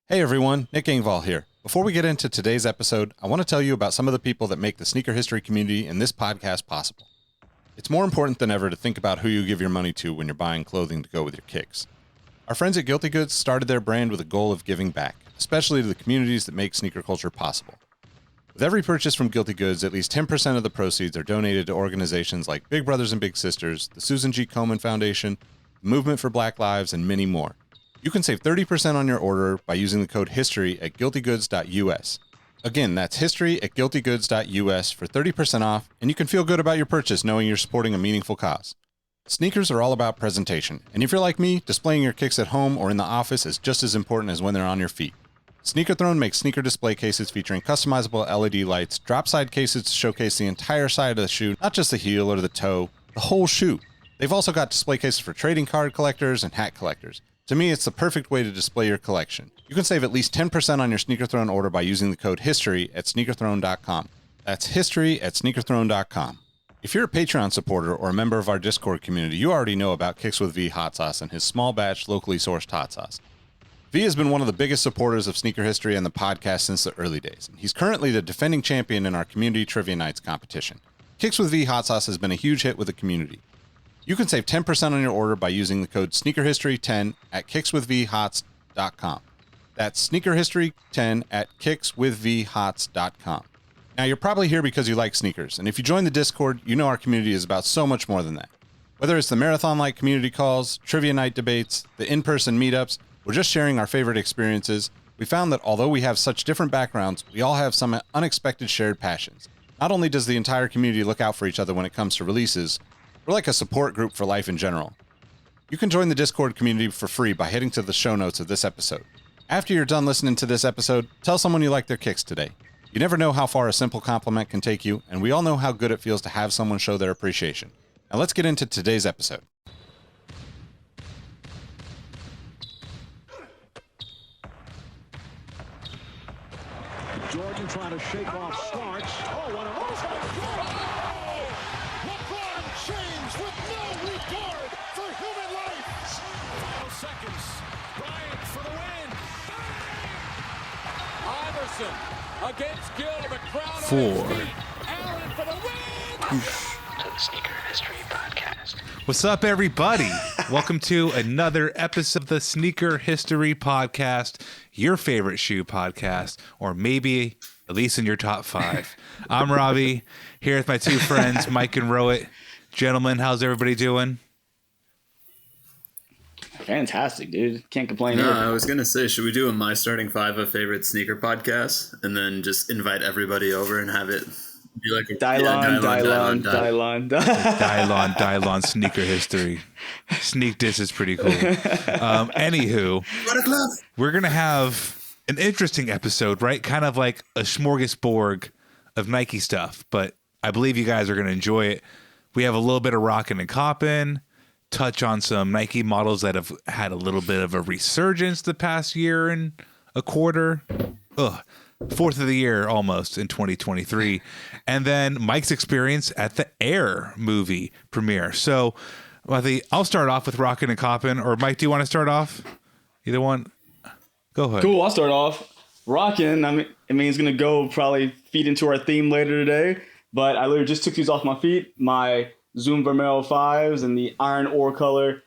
Hey everyone, Nick Engvall here. Before we get into today's episode, I want to tell you about some of the people that make the sneaker history community and this podcast possible. It's more important than ever to think about who you give your money to when you're buying clothing to go with your kicks. Our friends at Guilty Goods started their brand with a goal of giving back, especially to the communities that make sneaker culture possible. With every purchase from Guilty Goods, at least 10% of the proceeds are donated to organizations like Big Brothers and Big Sisters, the Susan G. Komen Foundation, the Movement for Black Lives, and many more. You can save 30% on your order by using the code HISTORY at guiltygoods.us. Again, that's history at guiltygoods.us for 30% off, and you can feel good about your purchase knowing you're supporting a meaningful cause. Sneakers are all about presentation, and if you're like me, displaying your kicks at home or in the office is just as important as when they're on your feet. Sneaker Throne makes sneaker display cases featuring customizable LED lights, drop side cases to showcase the entire side of the shoe, not just the heel or the toe, the whole shoe. They've also got display cases for trading card collectors and hat collectors. To me, it's the perfect way to display your collection. You can save at least 10% on your Sneaker Throne order by using the code HISTORY at sneakerthrone.com. That's history at sneakerthrone.com. If you're a Patreon supporter or a member of our Discord community, you already know about Kicks with V hot sauce and his small batch, locally sourced hot sauce. V has been one of the biggest supporters of sneaker history and the podcast since the early days. He's currently the defending champion in our community trivia nights competition. Kicks with V hot sauce has been a huge hit with the community. You can save 10% on your order by using the code SNEAKERHISTORY10 at kickswithvhots.com. That's SNEAKERHISTORY10 at kickswithvhots.com. Now, you're probably here because you like sneakers, and if you join the Discord, you know our community is about so much more than that. Whether it's the marathon-like community calls, trivia night debates, the in-person meetups, or just sharing our favorite experiences, we found that although we have such different backgrounds, we all have some unexpected shared passions. Not only does the entire community look out for each other when it comes to releases, we're like a support group for life in general. You can join the Discord community for free by heading to the show notes of this episode. After you're done listening to this episode, tell someone you like their kicks today. You never know how far a simple compliment can take you, and we all know how good it feels to have someone show their appreciation. Now let's get into today's episode. Jordan trying to shake off Starks. Oh, what a LeBron James with no regard for human life. 12 seconds. Bryant for the win. Iverson against Gill. The crowd. 4. Allen for the win. To the Sneaker History Podcast. What's up, everybody? Welcome to another episode of the Sneaker History Podcast, your favorite shoe podcast, or maybe at least in your top 5. I'm Robbie, here with my two friends, Mike and Rohit. Gentlemen, how's everybody doing? Fantastic, dude. Can't complain. No, Here. I was going to say, should we do a My Starting 5 of Favorite Sneaker podcasts and then just invite everybody over and have it be like a Dylon sneaker history. Sneak diss is pretty cool. Anywho, we're going to have an interesting episode, right? Kind of like a smorgasbord of Nike stuff, but I believe you guys are going to enjoy it. We have a little bit of rockin' and coppin', touch on some Nike models that have had a little bit of a resurgence the past year and a quarter. Fourth of the year almost in 2023. And then Mike's experience at the Air movie premiere. So I'll start off with Rockin' and Coppin', or Mike, do you want to start off? Either one? Go ahead. Cool, I'll start off. Rockin', it's going to go probably feed into our theme later today, but I literally just took these off my feet. My Zoom Vermeil 5s and the iron ore color.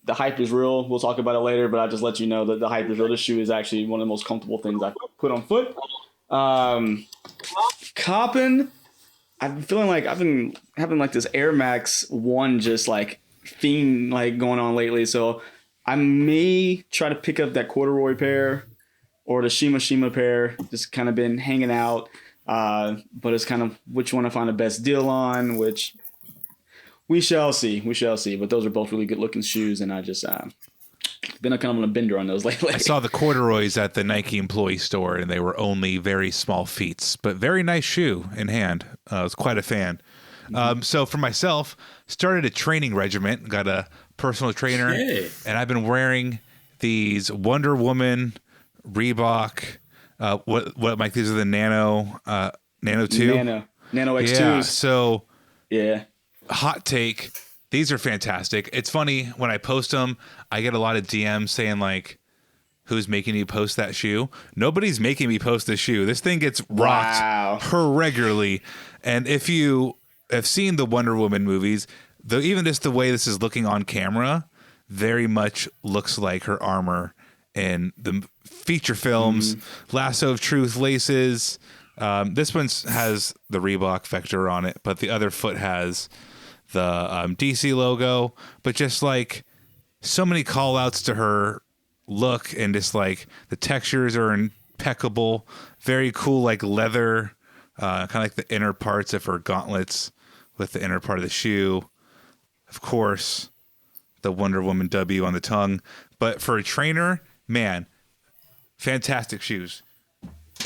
The hype is real. We'll talk about it later, but I'll just let you know that the hype is real. This shoe is actually one of the most comfortable things I put on foot. Coppin', I've been feeling like I've been having like this Air Max 1 just like theme like going on lately. So I may try to pick up that corduroy pair or the Shima pair. Just kind of been hanging out. But it's kind of which one I find the best deal on, which we shall see. But those are both really good looking shoes, and I just been kind of on a bender on those lately. I saw the corduroys at the Nike employee store, and they were only very small feet, but very nice shoe in hand. I was quite a fan. So for myself, started a training regimen, got a personal trainer, and I've been wearing these Wonder Woman Reebok. What Mike? These are the Nano 2. Nano X2s. Yeah. So yeah. Hot take. These are fantastic. It's funny when I post them, I get a lot of DMs saying like, who's making me post that shoe. Nobody's making me post the shoe. This thing gets rocked regularly. And if you have seen the Wonder Woman movies, though, even just the way this is looking on camera, very much looks like her armor in the feature films. Lasso of Truth laces. This one has the Reebok vector on it, but the other foot has the DC logo. But just like so many call outs to her look, and just like the textures are impeccable. Very cool, like leather, kind of like the inner parts of her gauntlets with the inner part of the shoe. Of course, the Wonder Woman W on the tongue. But for a trainer, man, fantastic shoes.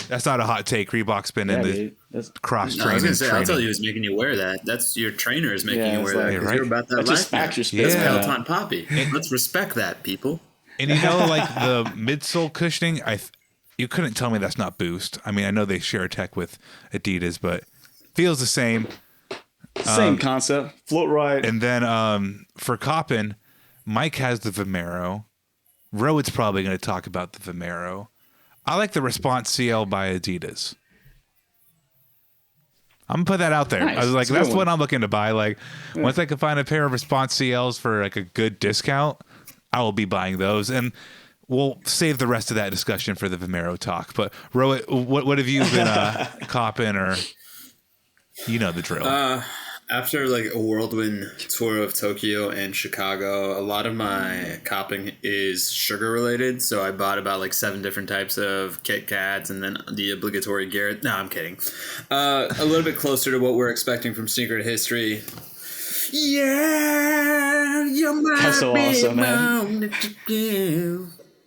That's not a hot take. Reebok's been in the cross training. I was gonna say, I'll tell you who's making you wear that. That's your trainer is making you wear that. Like, right? You're about that life. That's Peloton Poppy. Let's respect that, people. And you know, like the midsole cushioning, you couldn't tell me that's not Boost. I mean, I know they share tech with Adidas, but feels the same. Same concept. Float right. And then for Coppin, Mike has the Vomero. Rohit's probably going to talk about the Vomero. I like the Response CL by Adidas. I'm gonna put that out there. Nice. I was like, that's what I'm looking to buy. Like, once I can find a pair of Response CLs for like a good discount, I will be buying those. And we'll save the rest of that discussion for the Vomero talk. But Rohit, what have you been copping, or you know the drill? After like a whirlwind tour of Tokyo and Chicago, a lot of my copping is sugar related. So I bought about like 7 different types of Kit Kats and then the obligatory Garrett. No, I'm kidding. A little bit closer to what we're expecting from Sneaker History. Yeah, you might That's so awesome, man.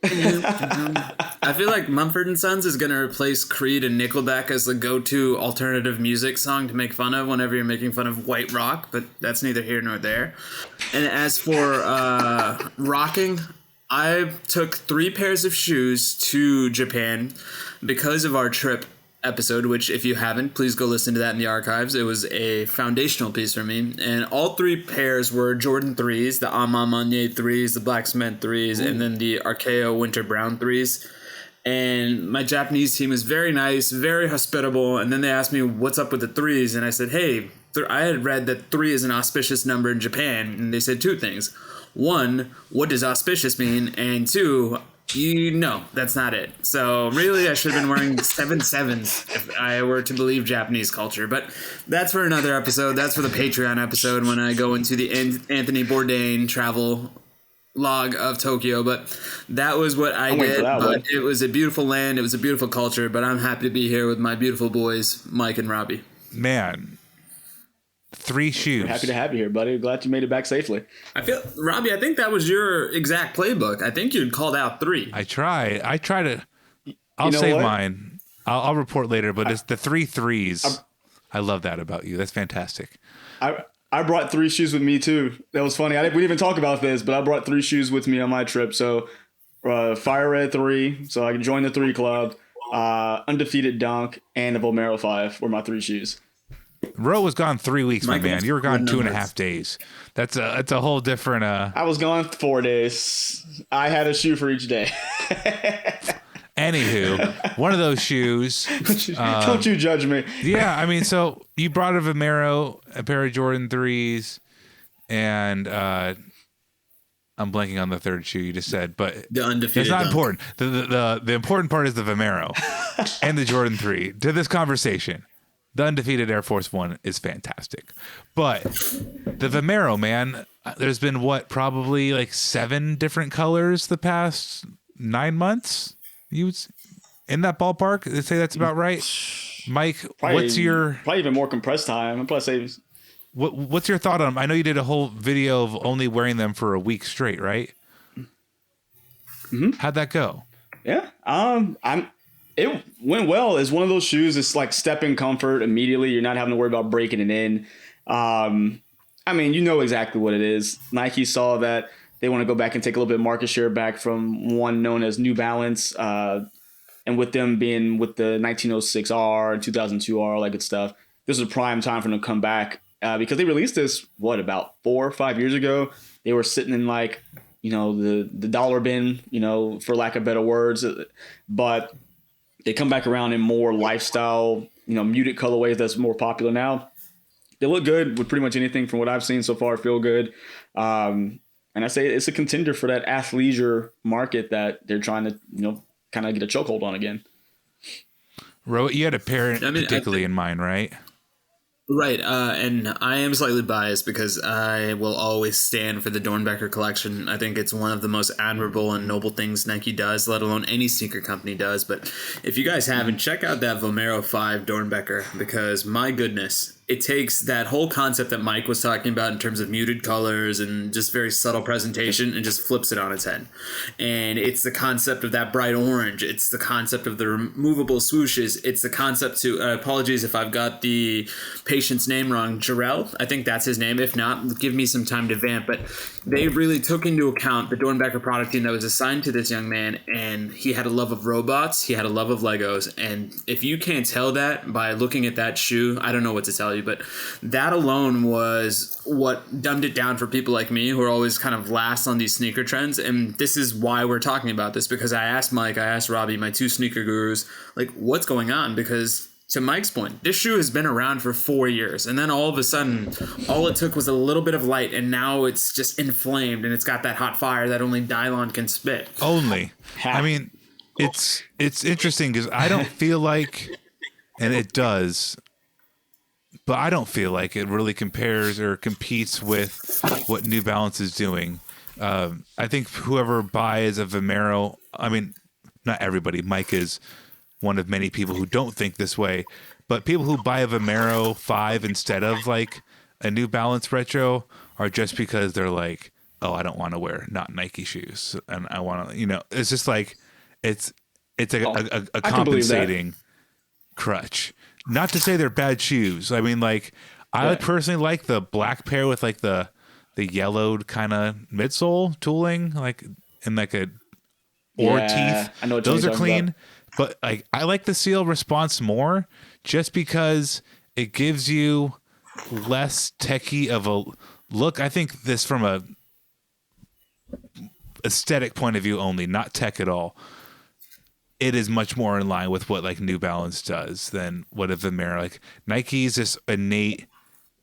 I feel like Mumford & Sons is going to replace Creed and Nickelback as the go-to alternative music song to make fun of whenever you're making fun of white rock, but that's neither here nor there. And as for rocking, I took 3 pairs of shoes to Japan because of our trip episode, which if you haven't, please go listen to that in the archives. It was a foundational piece for me, and all 3 pairs were Jordan 3s, the Ama Manye 3s, the Black Cement 3s, and then the Arkeo Winter Brown 3s. And my Japanese team was very nice, very hospitable, and then they asked me what's up with the 3s, and I said, hey, I had read that 3 is an auspicious number in Japan, and they said 2 things. 1, what does auspicious mean? And 2, that's not it. So really, I should have been wearing 7 sevens if I were to believe Japanese culture. But that's for another episode. That's for the Patreon episode when I go into the Anthony Bourdain travel log of Tokyo. But that was what I did. But it was a beautiful land. It was a beautiful culture. But I'm happy to be here with my beautiful boys, Mike and Robbie. Man. 3 shoes. We're happy to have you here, buddy. Glad you made it back safely. Robbie, I think that was your exact playbook. I think you'd called out 3. I try to. I'll save mine. I'll report later, but it's the 3 threes. I love that about you. That's fantastic. I brought 3 shoes with me too. That was funny. We didn't even talk about this, but I brought 3 shoes with me on my trip. So Fire Red 3, so I can join the 3 club. Undefeated Dunk and the Vomero 5 were my 3 shoes. Ro was gone 3 weeks, my man. You were gone 2.5 days. That's a whole different. I was gone 4 days. I had a shoe for each day. Anywho, one of those shoes. Don't you judge me? Yeah, I mean, so you brought a Vomero, a pair of Jordan 3s, and I'm blanking on the third shoe you just said, but the undefeated. It's not important. The important part is the Vomero and the Jordan 3 to this conversation. The undefeated Air Force One is fantastic. But the Vomero, man, there's been probably like 7 different colors the past 9 months? You in that ballpark? They say that's about right. Mike, what's your... Probably even more compressed time. I'm probably say... What's your thought on them? I know you did a whole video of only wearing them for a week straight, right? Mm-hmm. How'd that go? Yeah. It went well. It's one of those shoes. It's like step in comfort immediately. You're not having to worry about breaking it in. I mean, you know exactly what it is. Nike saw that they want to go back and take a little bit of market share back from one known as New Balance. And with them being with the 1906R and 2002R, all that good stuff, this is a prime time for them to come back because they released this, about 4 or 5 years ago. They were sitting in the dollar bin, for lack of better words, but they come back around in more lifestyle, muted colorways that's more popular now. They look good with pretty much anything from what I've seen so far. Feel good. And I say it's a contender for that athleisure market that they're trying to, kind of get a chokehold on again. Rohit, you had a pair particularly in mind, right? Right, and I am slightly biased because I will always stand for the Dornbecker collection. I think it's one of the most admirable and noble things Nike does, let alone any sneaker company does. But if you guys haven't, check out that Vomero 5 Dornbecker, because my goodness, it takes that whole concept that Mike was talking about in terms of muted colors and just very subtle presentation and just flips it on its head. And it's the concept of that bright orange. It's the concept of the removable swooshes. It's the concept to, apologies if I've got the patient's name wrong, Jarrell, I think that's his name. If not, give me some time to vamp. But they really took into account the Dornbecker product team that was assigned to this young man, and he had a love of robots. He had a love of Legos. And if you can't tell that by looking at that shoe, I don't know what to tell you. But that alone was what dumbed it down for people like me who are always kind of last on these sneaker trends. And this is why we're talking about this, because I asked Mike, I asked Robbie, my two sneaker gurus, like, what's going on? Because to Mike's point, this shoe has been around for 4 years, and then all of a sudden, all it took was a little bit of light, and now it's just inflamed, and it's got that hot fire that only Dylon can spit. Only. I mean, it's interesting because I don't feel like, and it does, but I don't feel like it really compares or competes with what New Balance is doing. I think whoever buys a Vomero, I mean, not everybody. Mike is one of many people who don't think this way, but people who buy a Vomero 5 instead of like a New Balance retro are just because they're like, oh, I don't want to wear not Nike shoes, and I want to, it's just like it's a compensating crutch. Not to say they're bad shoes. I mean, like, I personally like the black pair with like the yellowed kind of midsole tooling, like in like a teeth. I know what those you're are talking clean. about. But like, I like the seal response more, just because it gives you less techie of a look. I think this from a aesthetic point of view only, not tech at all. It is much more in line with what like New Balance does than what a Vomero. Like, Nike's this innate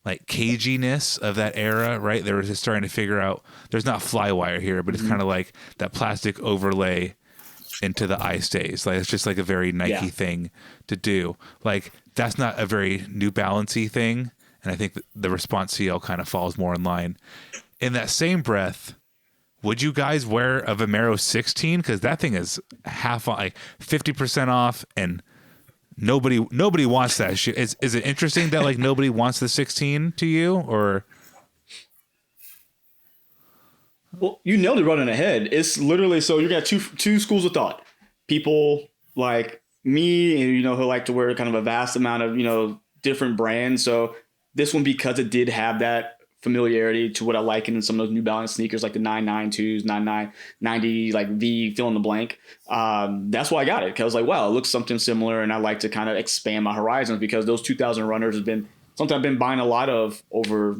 like caginess of that era, right? They were just starting to figure out there's not flywire here, but it's kind of like that plastic overlay into the eye stays. Like, it's just like a very Nike thing to do. Like, that's not a very New Balance-y thing, and I think that the Response CL kind of falls more in line. In that same breath, would you guys wear a Vomero 16? Because that thing is half on, like 50% off, and nobody wants that shit. Is it interesting that like nobody wants the 16 to you, or? Well, you nailed it right on the head. It's literally, so you got two schools of thought. People like me, and who like to wear kind of a vast amount of different brands. So this one, because it did have that familiarity to what I like in some of those New Balance sneakers, like the 992s, 9990, like V, fill in the blank. That's why I got it, because I was like, wow, it looks something similar, and I like to kind of expand my horizons, because those 2000 runners have been something I've been buying a lot of over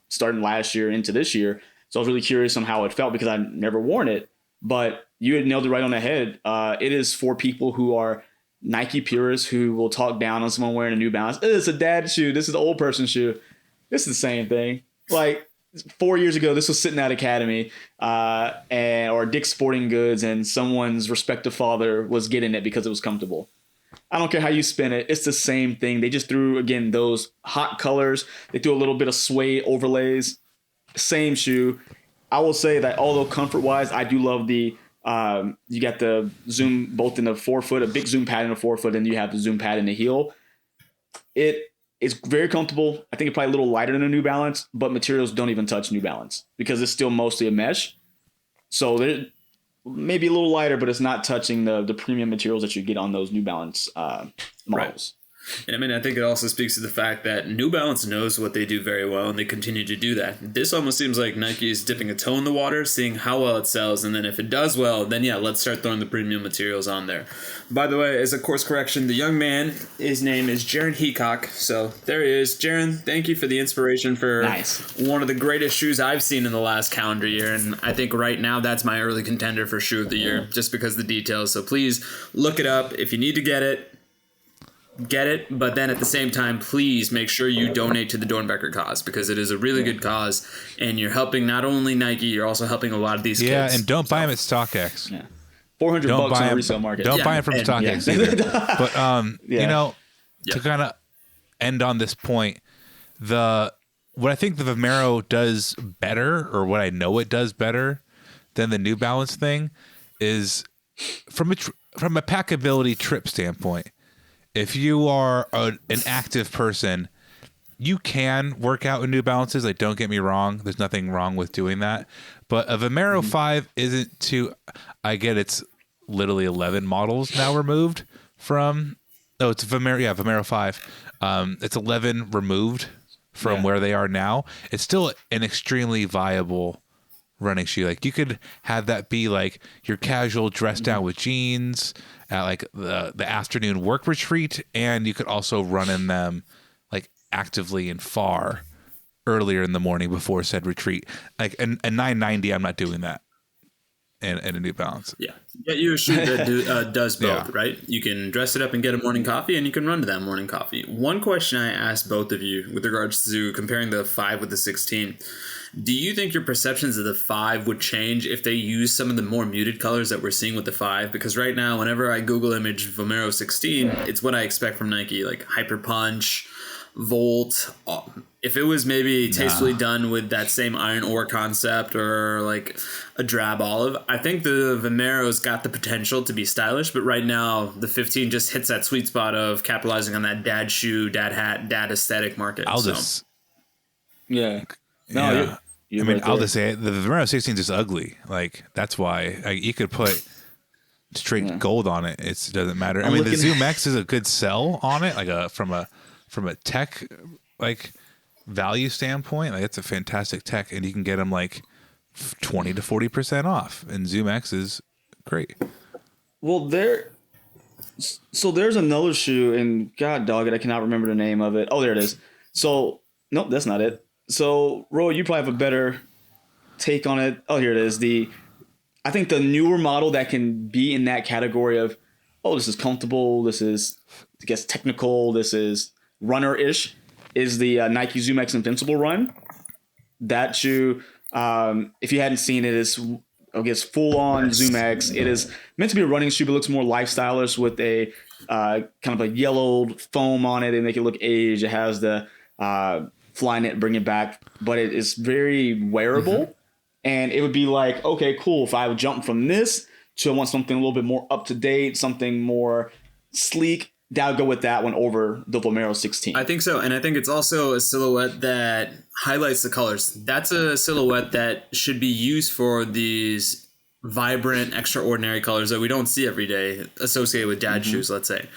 starting last year into this year. So I was really curious on how it felt, because I'd never worn it. But you had nailed it right on the head. It is for people who are Nike purists who will talk down on someone wearing a New Balance. It's a dad shoe. This is an old person shoe. This is the same thing. Like 4 years ago, this was sitting at Academy or Dick's Sporting Goods, and someone's respective father was getting it because it was comfortable. I don't care how you spin it. It's the same thing. They just threw, again, those hot colors. They threw a little bit of suede overlays. Same shoe. I will say that although comfort-wise, I do love the you got the zoom both in the forefoot, a big zoom pad in the forefoot, and you have the zoom pad in the heel. It's very comfortable. I think it's probably a little lighter than a New Balance, but materials don't even touch New Balance because it's still mostly a mesh. So they're maybe a little lighter, but it's not touching the premium materials that you get on those New Balance models. And I mean, I think it also speaks to the fact that New Balance knows what they do very well, and they continue to do that. This almost seems like Nike is dipping a toe in the water, seeing how well it sells, and then if it does well, then yeah, let's start throwing the premium materials on there. By the way, as a course correction, the young man, his name is Jaron Heacock. So there he is. Jaron, thank you for the inspiration for one of the greatest shoes I've seen in the last calendar year, and I think right now that's my early contender for shoe of the year, just because of the details. So please look it up. If you need to get it, but then at the same time, please make sure you donate to the Dornbecker cause, because it is a really good cause, and you're helping not only Nike, you're also helping a lot of these kids. Yeah, and don't buy them at StockX. Yeah. $400 on the resale market. Don't buy it from StockX either. But you know, to kind of end on this point, what I think the Vomero does better, or what I know it does better than the New Balance thing, is from a packability trip standpoint. If you are an active person, you can work out with New Balances. Like, don't get me wrong. There's nothing wrong with doing that. But a Vomero 5 isn't too... I get it's literally 11 models now removed from... Oh, it's Vomero. Yeah, Vomero 5. It's 11 removed from where they are now. It's still an extremely viable running shoe. Like, you could have that be like your casual dress down with jeans at like the afternoon work retreat, and you could also run in them like actively and far earlier in the morning before said retreat. Like a 990, I'm not doing that in a New Balance. Yeah, get you a shoe that does both, right? You can dress it up and get a morning coffee, and you can run to that morning coffee. One question I asked both of you with regards to comparing the 5 with the 16. Do you think your perceptions of the 5 would change if they use some of the more muted colors that we're seeing with the 5? Because right now, whenever I Google image Vomero 16, it's what I expect from Nike, like Hyper Punch, Volt. If it was maybe tastefully done with that same iron ore concept, or like a drab olive, I think the Vomero's got the potential to be stylish. But right now, the 15 just hits that sweet spot of capitalizing on that dad shoe, dad hat, dad aesthetic market. I'll just say it. The Vomero 16 is just ugly. Like, that's why you could put straight gold on it. It doesn't matter. I mean, the Zoom X is a good sell on it, like from a tech like value standpoint. Like, it's a fantastic tech, and you can get them like 20 to 40% off. And Zoom X is great. Well, there's another shoe, and God dog it, I cannot remember the name of it. Oh, there it is. So nope, that's not it. So, Ro, you probably have a better take on it. Oh, here it is. I think the newer model that can be in that category of, oh, this is comfortable, this is, I guess, technical, this is runner-ish, is the Nike Zoom X Invincible Run. That shoe, if you hadn't seen it, is, I guess, full-on Zoom X. It is meant to be a running shoe, but looks more lifestylish with a kind of a yellowed foam on it and make it look aged. It has the... flying it, bring it back, but it is very wearable. And it would be like, okay, cool. If I would jump from this to I want something a little bit more up to date, something more sleek, that would go with that one over the Vomero 16. I think so. And I think it's also a silhouette that highlights the colors. That's a silhouette that should be used for these vibrant, extraordinary colors that we don't see every day associated with dad shoes, let's say.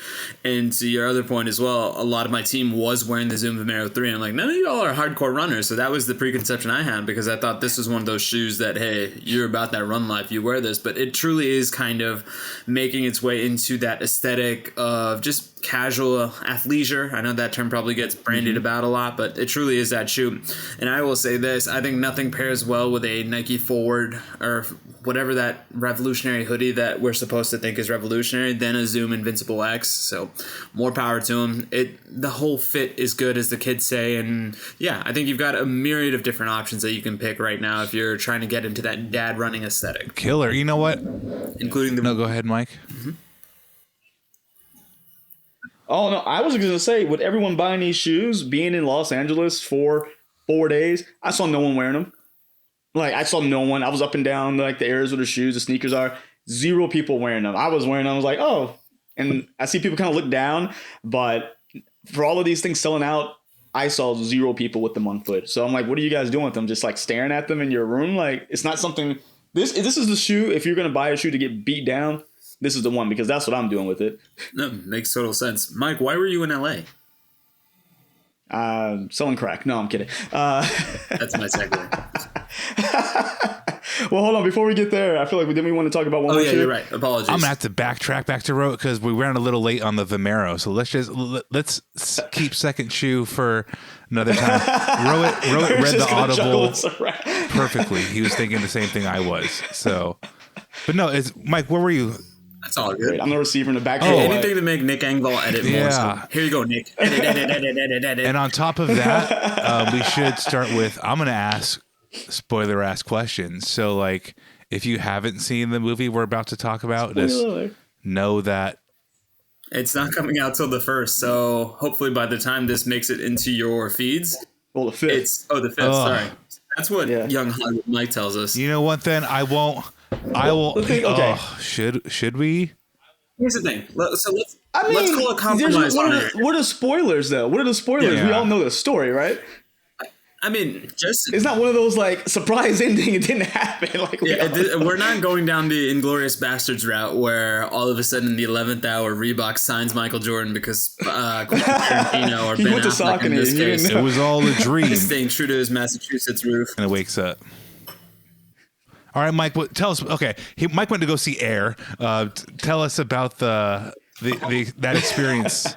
And to your other point as well, a lot of my team was wearing the Zoom Vomero 3, and I'm like, none of y'all are hardcore runners. So that was the preconception I had, because I thought this was one of those shoes that, hey, you're about that run life, you wear this. But it truly is kind of making its way into that aesthetic of just casual athleisure. I know that term probably gets brandied about a lot, but it truly is that shoe. And I will say this, I think nothing pairs well with a Nike Forward or whatever that revolutionary hoodie that we're supposed to think is revolutionary than a Zoom Invincible X. So more power to them. The whole fit is good, as the kids say. And yeah, I think you've got a myriad of different options that you can pick right now if you're trying to get into that dad running aesthetic. Killer. You know what? Including the... No, go ahead, Mike. Oh, no, I was going to say, with everyone buying these shoes, being in Los Angeles for 4 days, I saw no one wearing them. Like, I saw no one. I was up and down, like, the areas where the shoes, the sneakers are. 0 people wearing them. I was wearing them. I was like, oh. And I see people kind of look down. But for all of these things selling out, I saw 0 people with them on foot. So I'm like, what are you guys doing with them? Just, like, staring at them in your room? Like, it's not something... This is the shoe, if you're going to buy a shoe to get beat down, this is the one because that's what I'm doing with it. No, makes total sense. Mike, why were you in LA? Selling crack. No, I'm kidding. That's my segue. Well, hold on. Before we get there, I feel like we want to talk about one Oh, more yeah, shit. you're right. Apologies. I'm gonna have to backtrack back to Rohit because we ran a little late on the Vimero. So let's keep second shoe for another time. Rohit read the audible perfectly. He was thinking the same thing I was. So, but no, it's Mike. Where were you? That's all good. I'm the receiver in the back. Hey, anything to make Nick Engvall edit more. Yeah. So here you go, Nick. Edit. And on top of that, we should start with I'm gonna ask spoiler ass questions. So like if you haven't seen the movie we're about to talk about, just know that it's not coming out till the 1st, so hopefully by the time this makes it into your feeds, well, the 5th. the 5th. Sorry, that's what young Hollywood Mike tells us. you know what then I will okay. Should we? Here's the thing. Let's I mean, let's call a compromise on it. what are spoilers though? What are the spoilers? Yeah. We all know the story, right? I mean, just It's not one of those like surprise ending. It didn't happen. Like we're not going down the Inglourious Bastards route where all of a sudden the 11th hour Reebok signs Michael Jordan because Quentin Tarantino or He Ben went to Affleck in Saucony this and you case didn't It was all a dream. is staying true to his Massachusetts roof. And it wakes up. All right, Mike. Tell us. Okay, Mike went to go see Air. Tell us about that experience.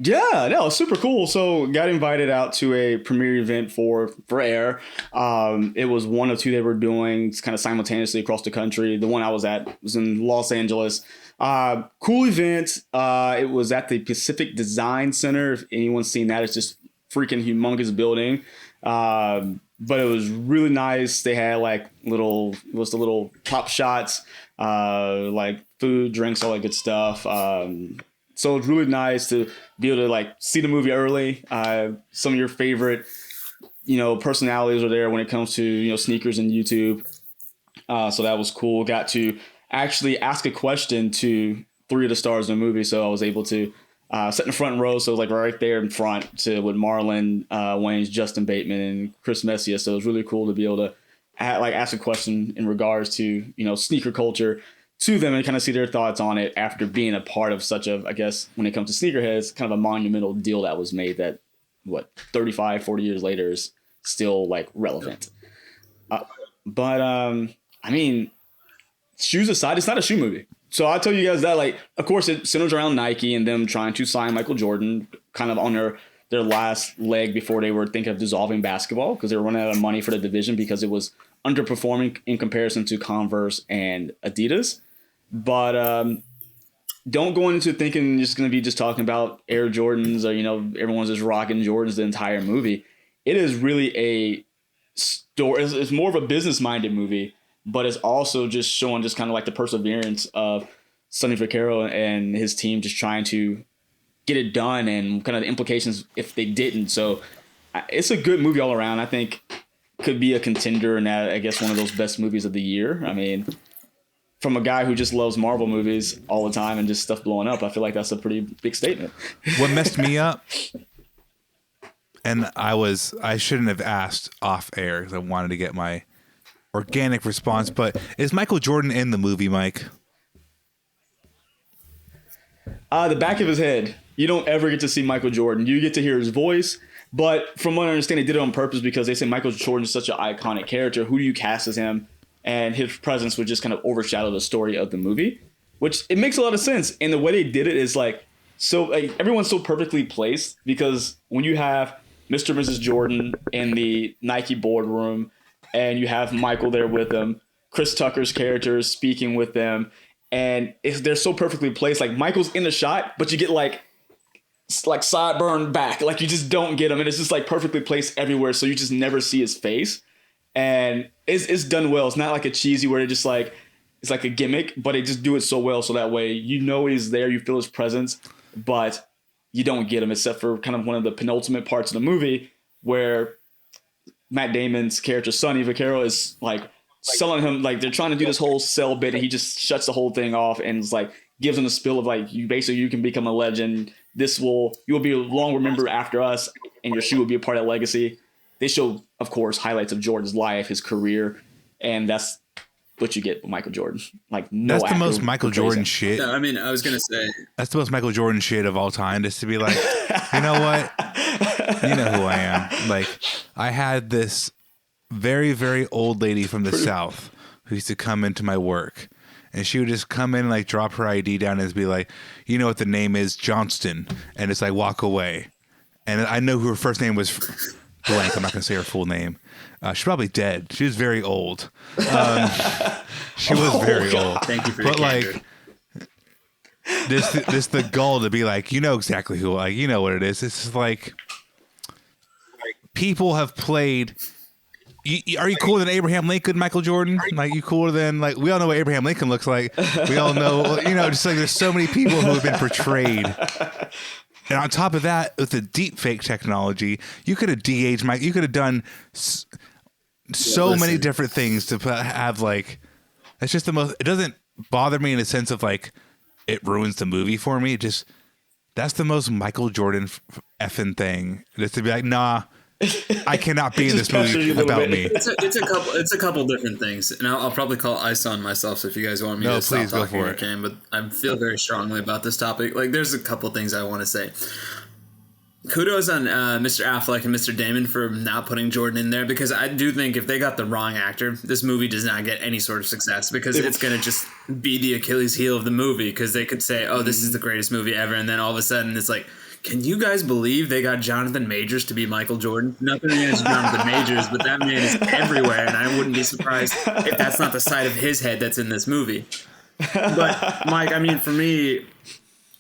Yeah, no, super cool. So got invited out to a premiere event for Air. It was one of two they were doing kind of simultaneously across the country. The one I was at was in Los Angeles. Cool event. It was at the Pacific Design Center. If anyone's seen that, it's just freaking humongous building. But it was really nice. They had like little pop shots, like food, drinks, all that good stuff. So it's really nice to be able to like see the movie early. Some of your favorite, personalities are there when it comes to, sneakers and YouTube. So that was cool. Got to actually ask a question to 3 of the stars in the movie. So I was able to sit in the front row. So it was like right there in front with Marlon Wayans, Justin Bateman, and Chris Messia. So it was really cool to be able to ask a question in regards to, sneaker culture to them and kind of see their thoughts on it after being a part of such a, I guess, when it comes to sneakerheads, kind of a monumental deal that was made that, 35, 40 years later is still like relevant. But I mean, shoes aside, it's not a shoe movie. So I'll tell you guys that, like, of course, it centers around Nike and them trying to sign Michael Jordan kind of on their last leg before they were thinking of dissolving basketball because they were running out of money for the division because it was underperforming in comparison to Converse and Adidas. But don't go into thinking you're just going to be just talking about Air Jordans or, everyone's just rocking Jordans the entire movie. It is really a story. It's more of a business-minded movie, but it's also just showing just kind of like the perseverance of Sonny Vaccaro and his team just trying to get it done and kind of the implications if they didn't. So it's a good movie all around. I think could be a contender in that, I guess, one of those best movies of the year. I mean, from a guy who just loves Marvel movies all the time and just stuff blowing up, I feel like that's a pretty big statement. What messed me up, and I shouldn't have asked off air because I wanted to get my organic response, but is Michael Jordan in the movie, Mike? The back of his head. You don't ever get to see Michael Jordan. You get to hear his voice. But from what I understand, they did it on purpose because they say Michael Jordan is such an iconic character. Who do you cast as him? And his presence would just kind of overshadow the story of the movie, which it makes a lot of sense. And the way they did it is everyone's so perfectly placed because when you have Mr. and Mrs. Jordan in the Nike boardroom and you have Michael there with them, Chris Tucker's character is speaking with them, and they're so perfectly placed. Like Michael's in the shot, but you get like sideburn back. Like you just don't get him. And it's just like perfectly placed everywhere. So you just never see his face. And it's done well. It's not like a cheesy where it just like, it's like a gimmick, but they just do it so well. So that way, he's there, you feel his presence, but you don't get him except for kind of one of the penultimate parts of the movie where Matt Damon's character, Sonny Vaccaro, is like selling him, like they're trying to do this whole sell bit and he just shuts the whole thing off and is like, gives him the spill of like, you can become a legend. You will be long remembered after us and your shoe will be a part of that legacy. They show, of course, highlights of Jordan's life, his career, and that's what you get with Michael Jordan. Like no, That's the actor most Michael replace Jordan him. shit. No, I mean, I was gonna say That's the most Michael Jordan shit of all time. Just to be like, you know what? You know who I am. Like, I had this very, very old lady from the South who used to come into my work. And she would just come in and like drop her ID down and be like, you know what the name is? Johnston. And it's like, walk away. And I know who her first name was blank. I'm not going to say her full name. She's probably dead. She was very old. She was very old. thank you for your But candor. like, this the goal to be like, you know exactly who, like, you know what it is. It's just like people have played. Are you cooler than Abraham Lincoln, Michael Jordan? Like, you cooler than, like, we all know what Abraham Lincoln looks like. We all know, you know, just like there's so many people who have been portrayed. And on top of that, with the deep fake technology, you could have de-aged Mike. You could have done so many different things to have, like, it's just the most, it doesn't bother me in a sense of like, it ruins the movie for me. It just, that's the most Michael Jordan effing thing. Just to be like, nah, I cannot be in this movie about me. It's a couple different things, and I'll probably call ICE on myself. So if you guys want me No, to stop please go talking, for you it. can. But I feel very strongly about this topic. Like, there's a couple things I want to say. Kudos on Mr. Affleck and Mr. Damon for not putting Jordan in there, because I do think if they got the wrong actor, this movie does not get any sort of success, because it's going to just be the Achilles heel of the movie, because they could say, oh, this is the greatest movie ever, and then all of a sudden it's like, can you guys believe they got Jonathan Majors to be Michael Jordan? Nothing against Jonathan Majors, but that man is everywhere, and I wouldn't be surprised if that's not the side of his head that's in this movie. But, Mike, I mean, for me,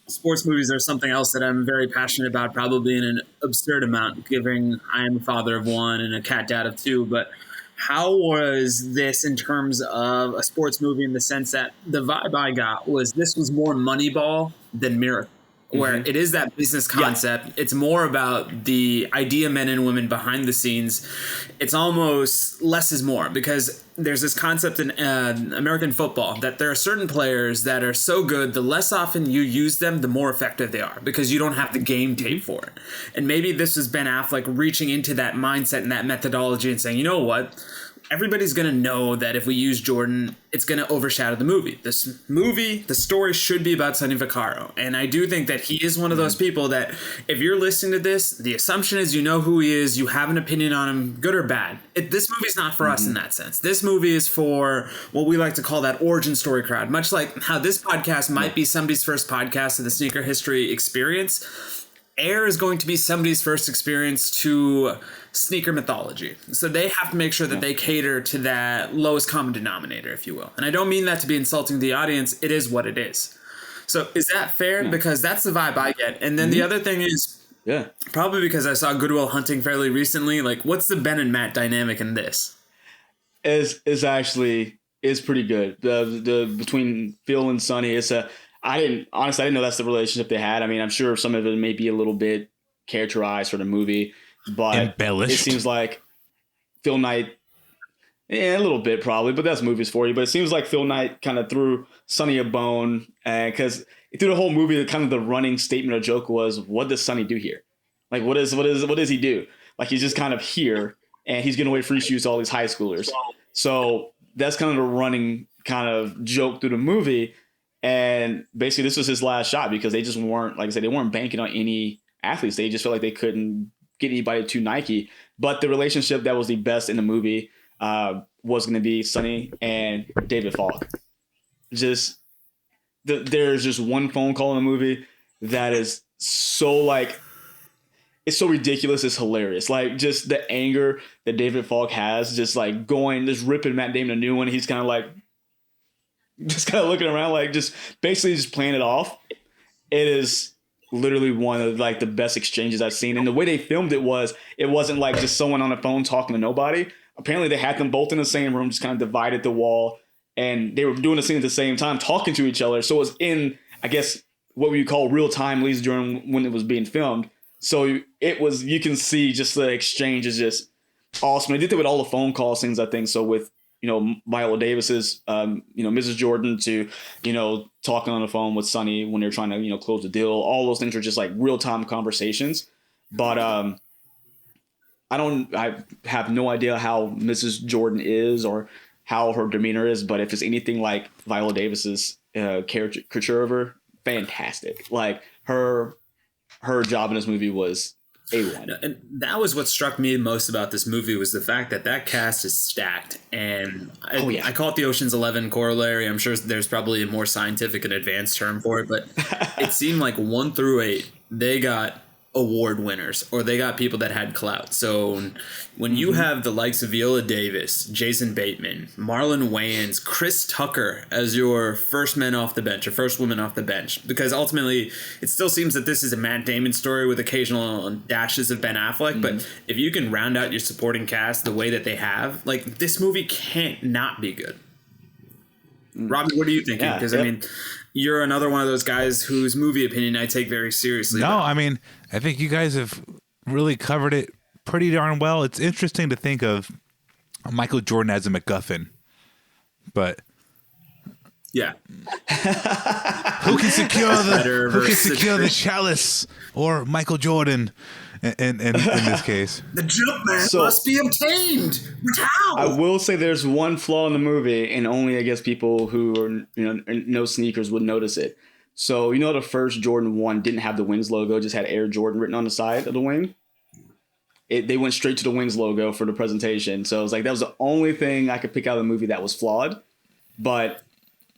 sports movies are something else that I'm very passionate about, probably in an absurd amount, given I am a father of one and a cat dad of two. But how was this in terms of a sports movie, in the sense that the vibe I got was this was more Moneyball than Miracle, where it is that business concept. Yeah. It's more about the idea men and women behind the scenes. It's almost less is more, because there's this concept in American football that there are certain players that are so good, the less often you use them, the more effective they are, because you don't have the game tape for it. And maybe this is Ben Affleck reaching into that mindset and that methodology and saying, you know what? Everybody's going to know that if we use Jordan, it's going to overshadow the movie. This movie, the story should be about Sonny Vaccaro. And I do think that he is one of those people that if you're listening to this, the assumption is you know who he is, you have an opinion on him, good or bad. This movie's not for us in that sense. This movie is for what we like to call that origin story crowd. Much like how this podcast might be somebody's first podcast of the sneaker history experience, Air is going to be somebody's first experience to sneaker mythology. So they have to make sure that they cater to that lowest common denominator, if you will. And I don't mean that to be insulting to the audience. It is what it is. So is that fair? Yeah. Because that's the vibe I get. And then the other thing is, probably because I saw Good Will Hunting fairly recently, like, what's the Ben and Matt dynamic in this? Is actually pretty good. The between Phil and Sonny, I didn't know that's the relationship they had. I mean, I'm sure some of it may be a little bit characterized for the movie, but embellished. It seems like Phil Knight, a little bit probably, but that's movies for you. But it seems like Phil Knight kind of threw Sonny a bone, because through the whole movie, kind of the running statement or joke was, "What does Sonny do here? Like, what does he do? Like, he's just kind of here, and he's giving away free shoes to all these high schoolers." So that's kind of the running kind of joke through the movie. And basically, this was his last shot, because they just weren't, like I said, they weren't banking on any athletes. They just felt like they couldn't get anybody to Nike. But the relationship that was the best in the movie was going to be Sonny and David Falk. There's just one phone call in the movie that is so, like, it's so ridiculous. It's hilarious. Like, just the anger that David Falk has, just ripping Matt Damon a new one. He's kind of like, just kind of looking around, like, just basically just playing it off. It is literally one of, like, the best exchanges I've seen. And the way they filmed it wasn't like just someone on the phone talking to nobody. Apparently they had them both in the same room, just kind of divided the wall, and they were doing the scene at the same time, talking to each other. So it was in, I guess, what we call real time, at least during when it was being filmed. So it was, you can see just the exchange is just awesome. They did that with all the phone call scenes, I think. So with, Viola Davis's, Mrs. Jordan to, talking on the phone with Sonny when they're trying to, close the deal. All those things are just like real time conversations. But I have no idea how Mrs. Jordan is or how her demeanor is, but if it's anything like Viola Davis's caricature of her, fantastic. Like her job in this movie was A1. And that was what struck me most about this movie, was the fact that cast is stacked. And I call it the Ocean's 11 corollary. I'm sure there's probably a more scientific and advanced term for it, but it seemed like 1 through 8, they got award winners, or they got people that had clout. So when you have the likes of Viola Davis, Jason Bateman, Marlon Wayans, Chris Tucker as your first men off the bench or first woman off the bench, because ultimately it still seems that this is a Matt Damon story with occasional dashes of Ben Affleck, but if you can round out your supporting cast the way that they have, like, this movie can't not be good. Robbie, what are you thinking? Because I mean, you're another one of those guys whose movie opinion I take very seriously. No, I mean, I think you guys have really covered it pretty darn well. It's interesting to think of Michael Jordan as a MacGuffin, but yeah, who can secure the chalice, or Michael Jordan in this case? The jump man must be obtained. But how? I will say there's one flaw in the movie, and only I guess people who are no sneakers would notice it. So the first Jordan 1 didn't have the Wings logo, just had Air Jordan written on the side of the wing. They went straight to the Wings logo for the presentation. So it was like that was the only thing I could pick out of the movie that was flawed. But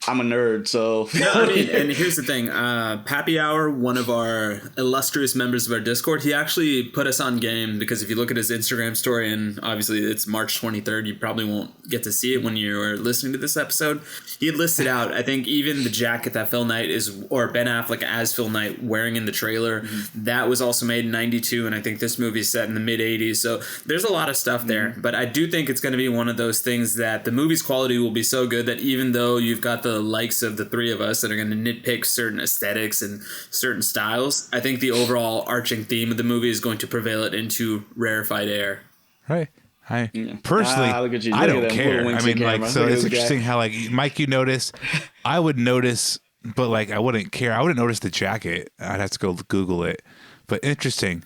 I'm a nerd, so... No, I mean, and here's the thing. Pappy Hour, one of our illustrious members of our Discord, he actually put us on game, because if you look at his Instagram story, and obviously it's March 23rd, you probably won't get to see it when you're listening to this episode. He had listed out, I think, even the jacket that Phil Knight or Ben Affleck as Phil Knight wearing in the trailer, that was also made in 92, and I think this movie is set in the mid-80s, so there's a lot of stuff there. But I do think it's going to be one of those things that the movie's quality will be so good that even though you've got the likes of the three of us that are going to nitpick certain aesthetics and certain styles, I think the overall arching theme of the movie is going to prevail it into rarefied air. Right. Personally, I don't care. I mean, like, so it's interesting how, like, Mike, you notice. I would notice, but like, I wouldn't care. I wouldn't notice the jacket. I'd have to go Google it. But interesting.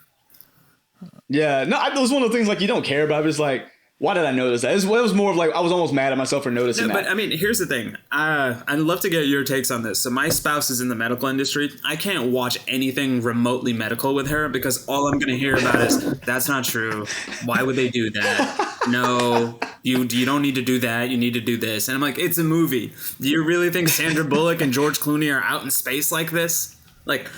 Yeah, no, it was one of the things like you don't care about. But it's like, why did I notice that? It was more of like I was almost mad at myself for noticing that. But I mean, here's the thing. I'd love to get your takes on this. So my spouse is in the medical industry. I can't watch anything remotely medical with her because all I'm going to hear about is, that's not true. Why would they do that? No, you don't need to do that. You need to do this. And I'm like, it's a movie. Do you really think Sandra Bullock and George Clooney are out in space like this? Like...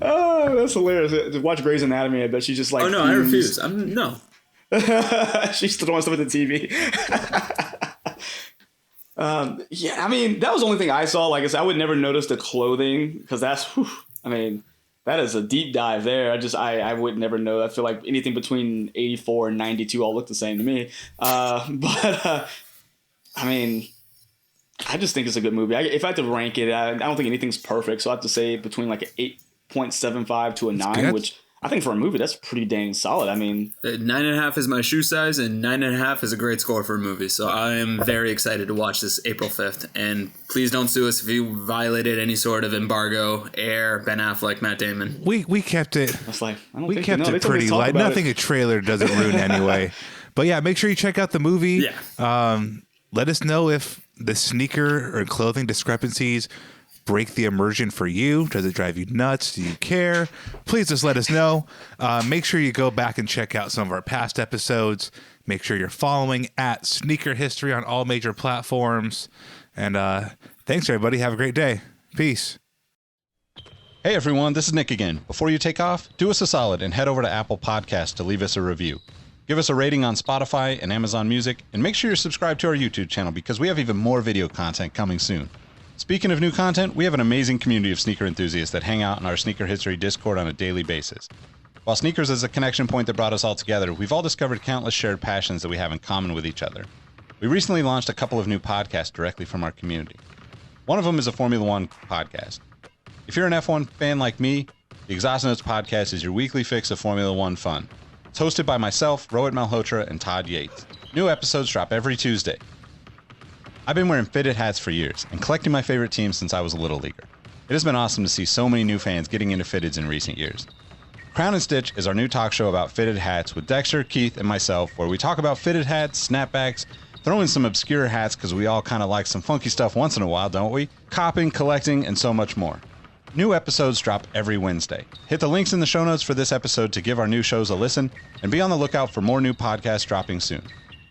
Oh, that's hilarious. To watch Grey's Anatomy, I bet she just like... Oh, no, I refuse. No. She still wants stuff at the TV. Yeah, I mean, that was the only thing I saw. Like I said, I would never notice the clothing because that's... I mean, that is a deep dive there. I would never know. I feel like anything between 84 and 92 all look the same to me. I mean... I just think it's a good movie. If I had to rank it, I don't think anything's perfect. So I have to say between like an 8.75 to a 9, which I think for a movie, that's pretty dang solid. I mean, 9.5 is my shoe size, and 9.5 is a great score for a movie. So I am very excited to watch this April 5th. And please don't sue us if you violated any sort of embargo, Air, Ben Affleck, Matt Damon. We kept it. It's like, we kept it pretty light. Nothing a trailer doesn't ruin anyway. But yeah, make sure you check out the movie. Yeah. Let us know if the sneaker or clothing discrepancies break the immersion for you. Does it drive you nuts? Do you care? Please just let us know. Make sure you go back and check out some of our past episodes. Make sure you're following at Sneaker History on all major platforms. And thanks, everybody. Have a great day. Peace. Hey, everyone. This is Nick again. Before you take off, do us a solid and head over to Apple Podcasts to leave us a review. Give us a rating on Spotify and Amazon Music, and make sure you're subscribed to our YouTube channel because we have even more video content coming soon. Speaking of new content, we have an amazing community of sneaker enthusiasts that hang out in our Sneaker History Discord on a daily basis. While sneakers is a connection point that brought us all together, we've all discovered countless shared passions that we have in common with each other. We recently launched a couple of new podcasts directly from our community. One of them is a Formula One podcast. If you're an F1 fan like me, the Exhaust Notes podcast is your weekly fix of Formula One fun. It's hosted by myself, Rohit Malhotra, and Todd Yates. New episodes drop every Tuesday. I've been wearing fitted hats for years and collecting my favorite teams since I was a little leaguer. It has been awesome to see so many new fans getting into fitteds in recent years. Crown and Stitch is our new talk show about fitted hats with Dexter, Keith, and myself, where we talk about fitted hats, snapbacks, throw in some obscure hats because we all kind of like some funky stuff once in a while, don't we? Copping, collecting, and so much more. New episodes drop every Wednesday. Hit the links in the show notes for this episode to give our new shows a listen, and be on the lookout for more new podcasts dropping soon.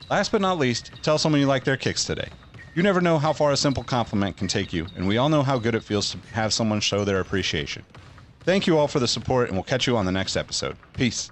Last but not least, tell someone you like their kicks today. You never know how far a simple compliment can take you, and we all know how good it feels to have someone show their appreciation. Thank you all for the support, and we'll catch you on the next episode. Peace.